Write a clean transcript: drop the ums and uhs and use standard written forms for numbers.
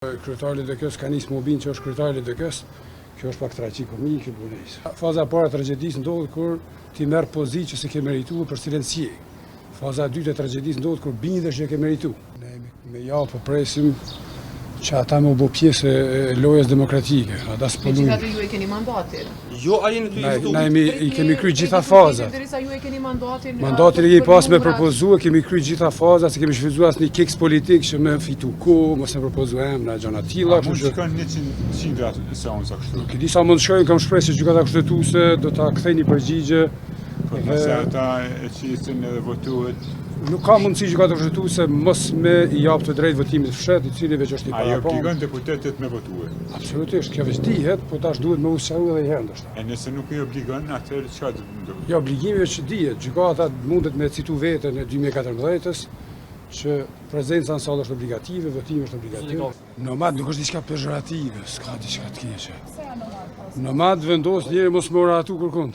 Kryetari LDK-s ka nisë më binë që është kryetari LDK-s, kjo është pak tragikomik e bunejsë. Faza e parë e tragjedisë ndodhet kur ti merr pozitë që se ke merituar për cilën si je. Faza e dytë e tragjedisë ndodhet kur bindesh që ke merituar. Ne me javë po presim që ata më bë pjesë e lojës demokratike. Ata s'po luajnë. Megjithatë ju e keni mandatin. Jo, a jeni të Na i kemi kryer gjitha fazat. Derisa ju e keni mandatin. Mandatin e kemi pas me propozuar, kemi kryer gjitha fazat, se kemi shfrytzuar asnjë keks politik që me fitu kohë, mos e propozuam na gjëna të tilla, kështu që kanë 100 seanca kështu. Nuk e di sa mund të shkojnë, kam shpresë që gjykata kushtetuese do ta kthejë një përgjigje. Por nëse ata e qisin edhe votuhet. Nuk ka mundësi gjykata kushtetuese mos me i jap të drejtë votimit fshet, i cili veç është i Ajo parapon. obligon deputetët me votue. Absolutisht, kjo veç dihet, po tash duhet me ushtru edhe herë ndoshta. E nëse nuk i obligon, atëherë çfarë do të ndodhë? Jo, obligimi është që dihet, gjykata mundet me citu veten e 2014-s që prezenca në sallë është obligative, votimi është obligativ. Nomad nuk është diçka pejorative, s'ka diçka të keqe. Nomad vendos njëri mos më oratu kërkon.